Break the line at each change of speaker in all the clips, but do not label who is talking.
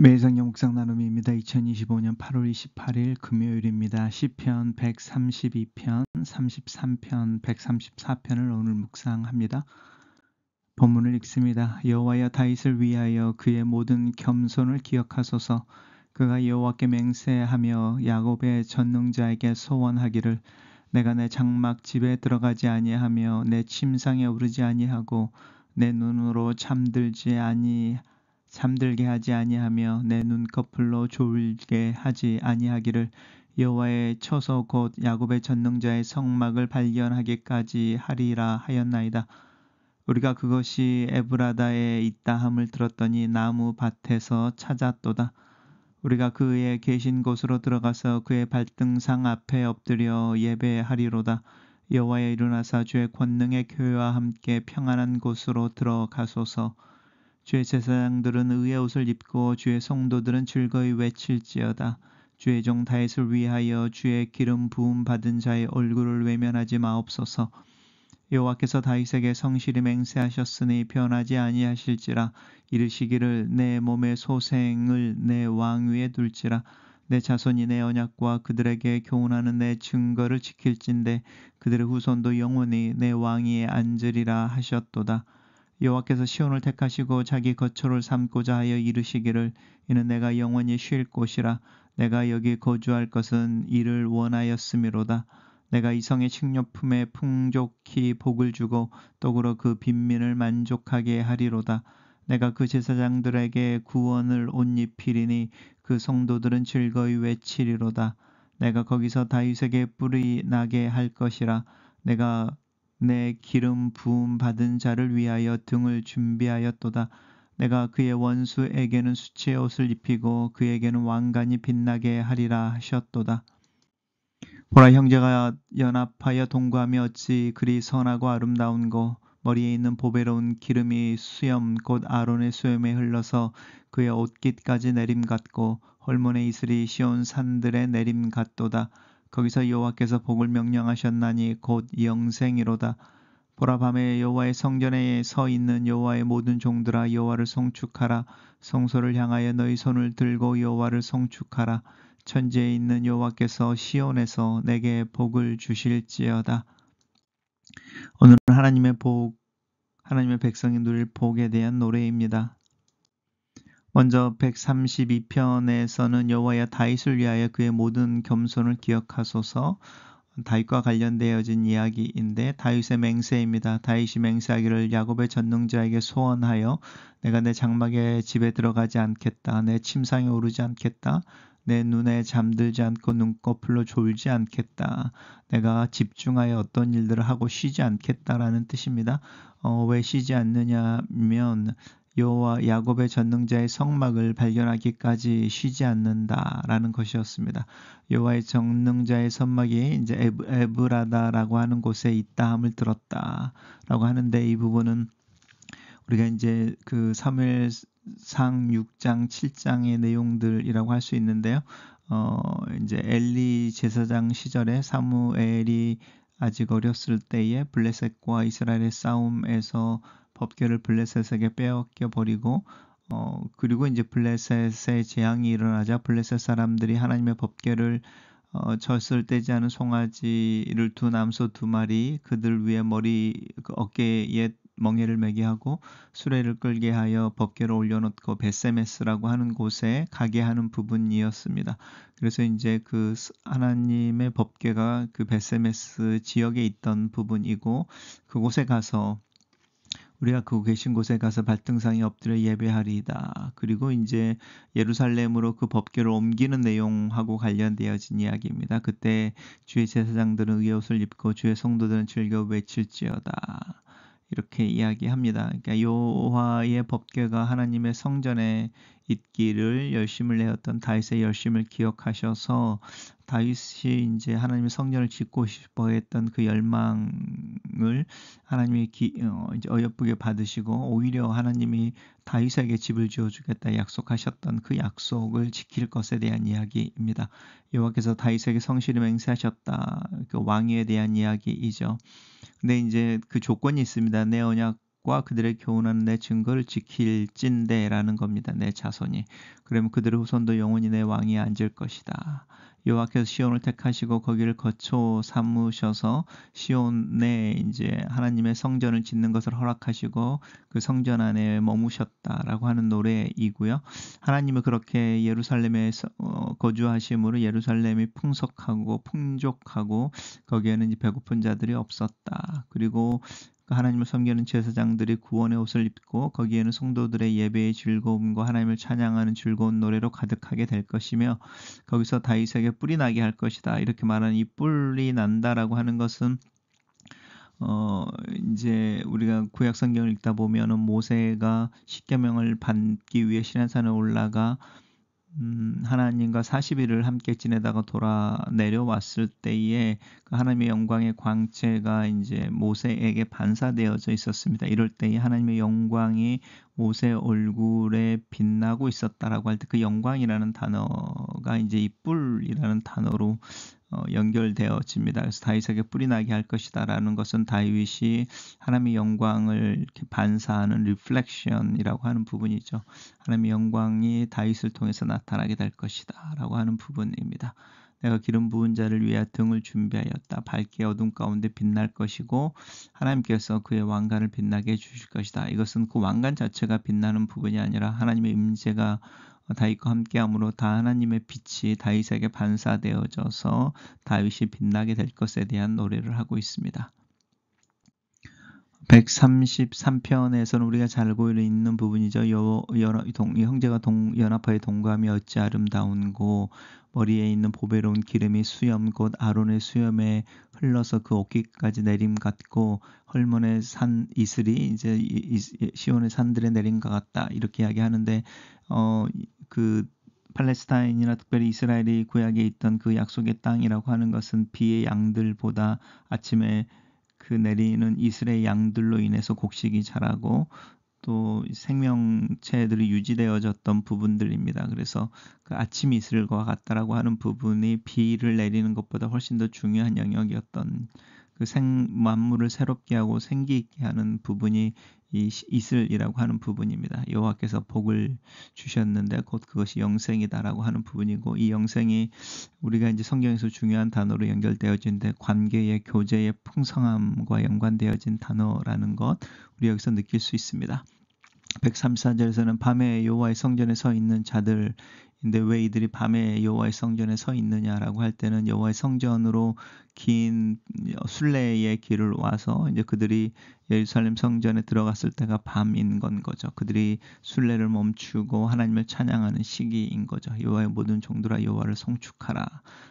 매일성경 묵상 나눔입니다. 2025년 8월 28일 금요일입니다. 시편 132편, 33편, 134편을 오늘 묵상합니다. 본문을 읽습니다. 여호와여 다윗을 위하여 그의 모든 겸손을 기억하소서. 그가 여호와께 맹세하며 야곱의 전능자에게 소원하기를 내가 내 장막 집에 들어가지 아니하며 내 침상에 오르지 아니하고 내 눈으로 잠들게 하지 아니하며 내 눈꺼풀로 졸게 하지 아니하기를 여호와의 처소 곧 야곱의 전능자의 성막을 발견하기까지 하리라 하였나이다. 우리가 그것이 에브라다에 있다함을 들었더니 나무 밭에서 찾았도다. 우리가 그의 계신 곳으로 들어가서 그의 발등상 앞에 엎드려 예배하리로다. 여호와여 일어나사 주의 권능의 교회와 함께 평안한 곳으로 들어가소서. 주의 제사장들은 의의 옷을 입고 주의 성도들은 즐거이 외칠지어다. 주의 종 다윗을 위하여 주의 기름 부음 받은 자의 얼굴을 외면하지 마옵소서. 여호와께서 다윗에게 성실히 맹세하셨으니 변하지 아니하실지라. 이르시기를 내 몸의 소생을 내 왕위에 둘지라. 내 자손이 내 언약과 그들에게 교훈하는 내 증거를 지킬진대 그들의 후손도 영원히 내 왕위에 앉으리라 하셨도다. 여호와께서 시온을 택하시고 자기 거처를 삼고자 하여 이르시기를 이는 내가 영원히 쉴 곳이라. 내가 여기 거주할 것은 이를 원하였음이로다. 내가 이 성의 식료품에 풍족히 복을 주고 떡으로 그 빈민을 만족하게 하리로다. 내가 그 제사장들에게 구원을 옷 입히리니 그 성도들은 즐거이 외치리로다. 내가 거기서 다윗에게 뿔이 나게 할 것이라. 내가 내 기름 부음 받은 자를 위하여 등을 준비하였도다. 내가 그의 원수에게는 수치의 옷을 입히고 그에게는 왕관이 빛나게 하리라 하셨도다. 보라 형제가 연합하여 동거하며 어찌 그리 선하고 아름다운고 머리에 있는 보배로운 기름이 수염 곧 아론의 수염에 흘러서 그의 옷깃까지 내림 같고 헐몬의 이슬이 시온 산들의 내림 같도다. 거기서 여호와께서 복을 명령하셨나니 곧 영생이로다. 보라 밤에 여호와의 성전에 서 있는 여호와의 모든 종들아 여호와를 송축하라. 성소를 향하여 너희 손을 들고 여호와를 송축하라. 천지에 있는 여호와께서 시온에서 내게 복을 주실지어다. 오늘은 하나님의 백성이 누릴 복에 대한 노래입니다. 먼저 132편에서는 여호와여 다윗을 위하여 그의 모든 겸손을 기억하소서. 다윗과 관련되어진 이야기인데 다윗의 맹세입니다. 다윗이 맹세하기를 야곱의 전능자에게 소원하여 내가 내 장막의 집에 들어가지 않겠다. 내 침상에 오르지 않겠다. 내 눈에 잠들지 않고 눈꺼풀로 졸지 않겠다. 내가 집중하여 어떤 일들을 하고 쉬지 않겠다라는 뜻입니다. 왜 쉬지 않느냐면 여호와 야곱의 전능자의 성막을 발견하기까지 쉬지 않는다라는 것이었습니다. 여호와의 전능자의 성막이 이제 에브라다라고 하는 곳에 있다함을 들었다라고 하는데 이 부분은 우리가 이제 그 사무엘상 6장, 7장의 내용들이라고 할 수 있는데요. 이제 엘리 제사장 시절에 사무엘이 아직 어렸을 때에 블레셋과 이스라엘의 싸움에서 법궤를 블레셋에게 빼앗겨 버리고 그리고 이제 블레셋의 재앙이 일어나자 블레셋 사람들이 하나님의 법궤를 젖을 떼지 않은 송아지를 두 남소 두 마리 그들 위에 어깨에 멍에를 매게 하고 수레를 끌게 하여 법궤를 올려놓고 베세메스라고 하는 곳에 가게 하는 부분이었습니다. 그래서 이제 그 하나님의 법궤가 그 베세메스 지역에 있던 부분이고 그곳에 가서 우리가 그 계신 곳에 가서 발등상에 엎드려 예배하리이다. 그리고 이제 예루살렘으로 그 법궤를 옮기는 내용하고 관련되어진 이야기입니다. 그때 주의 제사장들은 의의 옷을 입고 주의 성도들은 즐겨 외칠지어다. 이렇게 이야기합니다. 그러니까 여호와의 법궤가 하나님의 성전에 있기를 열심을 내었던 다윗의 열심을 기억하셔서 다윗이 이제 하나님의 성전을 짓고 싶어했던 그 열망을 하나님이 이제 어여쁘게 받으시고 오히려 하나님이 다윗에게 집을 지어주겠다 약속하셨던 그 약속을 지킬 것에 대한 이야기입니다. 여호와께서 다윗에게 성실히 맹세하셨다. 그 왕위에 대한 이야기이죠. 근데 이제 그 조건이 있습니다. 내 언약과 것과 그들의 교훈하는 내 증거를 지킬진대라는 겁니다. 내 자손이. 그러면 그들의 후손도 영원히 내 왕위에 앉을 것이다. 여호와께서 시온을 택하시고 거기를 거처 삼으셔서 시온에 이제 하나님의 성전을 짓는 것을 허락하시고 그 성전 안에 머무셨다라고 하는 노래이고요. 하나님은 그렇게 예루살렘에 거주하심으로 예루살렘이 풍성하고 풍족하고 거기에는 이제 배고픈 자들이 없었다. 그리고 하나님을 섬기는 제사장들이 구원의 옷을 입고 거기에는 성도들의 예배의 즐거움과 하나님을 찬양하는 즐거운 노래로 가득하게 될 것이며 거기서 다윗에게 뿔이 나게 할 것이다. 이렇게 말하는 이 뿔이 난다라고 하는 것은 이제 우리가 구약 성경을 읽다 보면은 모세가 십계명을 받기 위해 시내산에 올라가 하나님과 40일을 함께 지내다가 내려왔을 때에 그 하나님의 영광의 광채가 이제 모세에게 반사되어져 있었습니다. 이럴 때에 하나님의 영광이 모세 얼굴에 빛나고 있었다라고 할 때 그 영광이라는 단어가 이제 이 뿔이라는 단어로 연결되어집니다. 그래서 다윗에게 뿔이 나게 할 것이다라는 것은 다윗이 하나님의 영광을 이렇게 반사하는 리플렉션이라고 하는 부분이죠. 하나님의 영광이 다윗을 통해서 나타나게 될 것이다라고 하는 부분입니다. 내가 기름 부은 자를 위하여 등을 준비하였다. 밝게 어둠 가운데 빛날 것이고 하나님께서 그의 왕관을 빛나게 해주실 것이다. 이것은 그 왕관 자체가 빛나는 부분이 아니라 하나님의 임재가 다윗과 함께함으로 다 하나님의 빛이 다윗에게 반사되어져서 다윗이 빛나게 될 것에 대한 노래를 하고 있습니다. 133편에서는 우리가 잘 알고 있는 부분이죠. 형제가 연합하여 동감이 어찌 아름다운고 머리에 있는 보배로운 기름이 수염 곧 아론의 수염에 흘러서 그 어깨까지 내림 같고 헐몬의 산 이슬이 이제 시온의 산들에 내린 것 같다. 이렇게 이야기하는데 그 팔레스타인이나 특별히 이스라엘이 구약에 있던 그 약속의 땅이라고 하는 것은 비의 양들보다 아침에 그 내리는 이슬의 양들로 인해서 곡식이 자라고 또 생명체들이 유지되어졌던 부분들입니다. 그래서 그 아침 이슬과 같다라고 하는 부분이 비를 내리는 것보다 훨씬 더 중요한 영역이었던 그 만물을 새롭게 하고 생기 있게 하는 부분이 이 이슬이라고 하는 부분입니다. 여호와께서 복을 주셨는데 곧 그것이 영생이다라고 하는 부분이고 이 영생이 우리가 이제 성경에서 중요한 단어로 연결되어진데 관계의 교제의 풍성함과 연관되어진 단어라는 것 우리 여기서 느낄 수 있습니다. 134절에서는 밤에 여호와의 성전에 서 있는 자들인데 왜 이들이 밤에 여호와의 성전에 서 있느냐라고 할 때는 여호와의 성전으로 긴 순례의 길을 와서 이제 그들이 예루살렘 성전에 들어갔을 때가 밤인 건 거죠. 그들이 순례를 멈추고 하나님을 찬양하는 시기인 거죠. 여호와의 모든 종들아 여호와를 송축하라.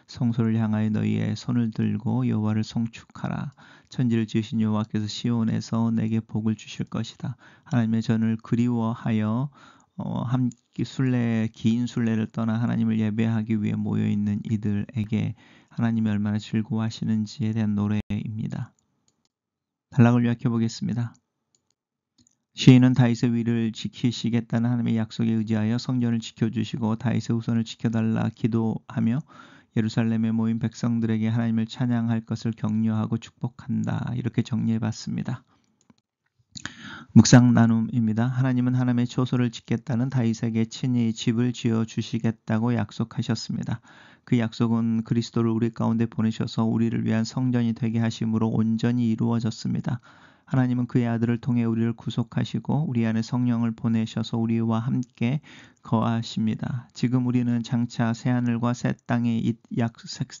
성소를 향하여 너희의 손을 들고 여호와를 송축하라. 천지를 지으신 여호와께서 시온에서 내게 복을 주실 것이다. 하나님의 전을 그리워하여 함께 긴 순례를 떠나 하나님을 예배하기 위해 모여있는 이들에게 하나님이 얼마나 즐거워하시는지에 대한 노래입니다. 단락을 요약해 보겠습니다. 시인은 다윗의 위를 지키시겠다는 하나님의 약속에 의지하여 성전을 지켜주시고 다윗의 후손을 지켜달라 기도하며 예루살렘에 모인 백성들에게 하나님을 찬양할 것을 격려하고 축복한다. 이렇게 정리해봤습니다. 묵상 나눔입니다. 하나님은 하나님의 초소를 짓겠다는 다윗에게 친히 집을 지어 주시겠다고 약속하셨습니다. 그 약속은 그리스도를 우리 가운데 보내셔서 우리를 위한 성전이 되게 하심으로 온전히 이루어졌습니다. 하나님은 그의 아들을 통해 우리를 구속하시고 우리 안에 성령을 보내셔서 우리와 함께 거하십니다. 지금 우리는 장차 새하늘과 새 땅의 이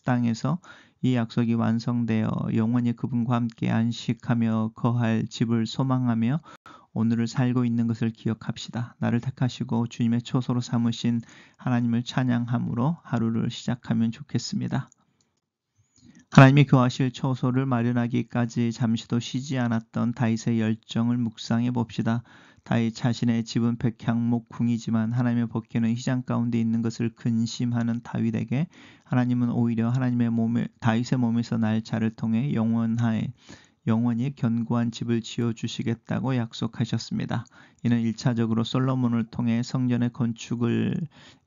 땅에서 이 약속이 완성되어 영원히 그분과 함께 안식하며 거할 집을 소망하며 오늘을 살고 있는 것을 기억합시다. 나를 택하시고 주님의 초소로 삼으신 하나님을 찬양함으로 하루를 시작하면 좋겠습니다. 하나님이 거하실 처소를 마련하기까지 잠시도 쉬지 않았던 다윗의 열정을 묵상해 봅시다. 다윗 자신의 집은 백향목궁이지만 하나님의 법궤는 휘장 가운데 있는 것을 근심하는 다윗에게 하나님은 오히려 다윗의 몸에서 날 자를 통해 영원히 견고한 집을 지어주시겠다고 약속하셨습니다. 이는 1차적으로 솔로몬을 통해 성전의 건축을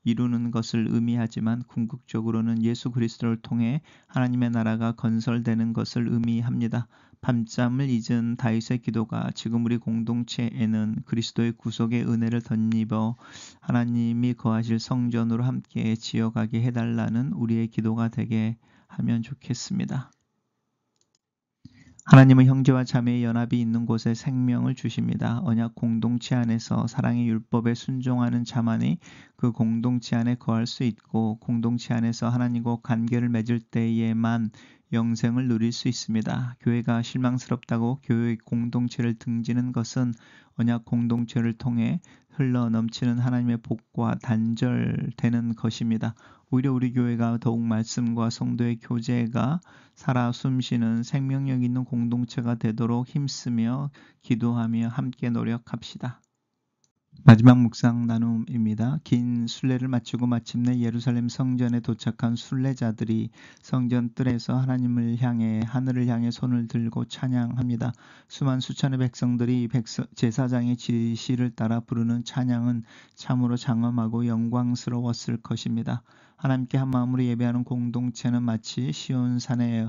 이루는 것을 의미하지만 궁극적으로는 예수 그리스도를 통해 하나님의 나라가 건설되는 것을 의미합니다. 밤잠을 잊은 다윗의 기도가 지금 우리 공동체에는 그리스도의 구속의 은혜를 덧입어 하나님이 거하실 성전으로 함께 지어가게 해달라는 우리의 기도가 되게 하면 좋겠습니다. 하나님은 형제와 자매의 연합이 있는 곳에 생명을 주십니다. 언약 공동체 안에서 사랑의 율법에 순종하는 자만이 그 공동체 안에 거할 수 있고 공동체 안에서 하나님과 관계를 맺을 때에만 영생을 누릴 수 있습니다. 교회가 실망스럽다고 교회 공동체를 등지는 것은 언약 공동체를 통해 흘러 넘치는 하나님의 복과 단절되는 것입니다. 오히려 우리 교회가 더욱 말씀과 성도의 교제가 살아 숨쉬는 생명력 있는 공동체가 되도록 힘쓰며 기도하며 함께 노력합시다. 마지막 묵상 나눔입니다. 긴 순례를 마치고 마침내 예루살렘 성전에 도착한 순례자들이 성전 뜰에서 하나님을 향해 하늘을 향해 손을 들고 찬양합니다. 수만 수천의 백성들이 제사장의 지시를 따라 부르는 찬양은 참으로 장엄하고 영광스러웠을 것입니다. 하나님께 한 마음으로 예배하는 공동체는 마치 시온산에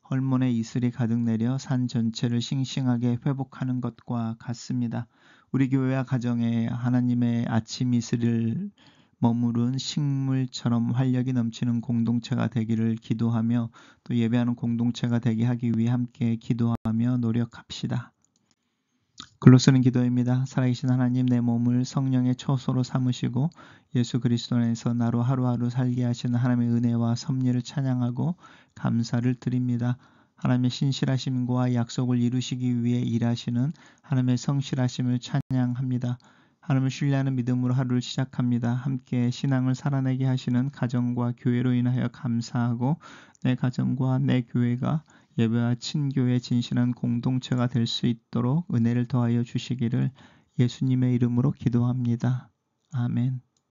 헐몬의 이슬이 가득 내려 산 전체를 싱싱하게 회복하는 것과 같습니다. 우리 교회와 가정에 하나님의 아침 이슬을 머무른 식물처럼 활력이 넘치는 공동체가 되기를 기도하며 또 예배하는 공동체가 되게 하기 위해 함께 기도하며 노력합시다. 글로 쓰는 기도입니다. 살아계신 하나님, 내 몸을 성령의 처소로 삼으시고 예수 그리스도 안에서 나로 하루하루 살게 하시는 하나님의 은혜와 섭리를 찬양하고 감사를 드립니다. 하나님의 신실하심과 약속을 이루시기 위해 일하시는 하나님의 성실하심을 찬양합니다. 하나님을 신뢰하는 믿음으로 하루를 시작합니다. 함께 신앙을 살아내게 하시는 가정과 교회로 인하여 감사하고 내 가정과 내 교회가 예배와 친교의 진실한 공동체가 될 수 있도록 은혜를 더하여 주시기를 예수님의 이름으로 기도합니다. 아멘.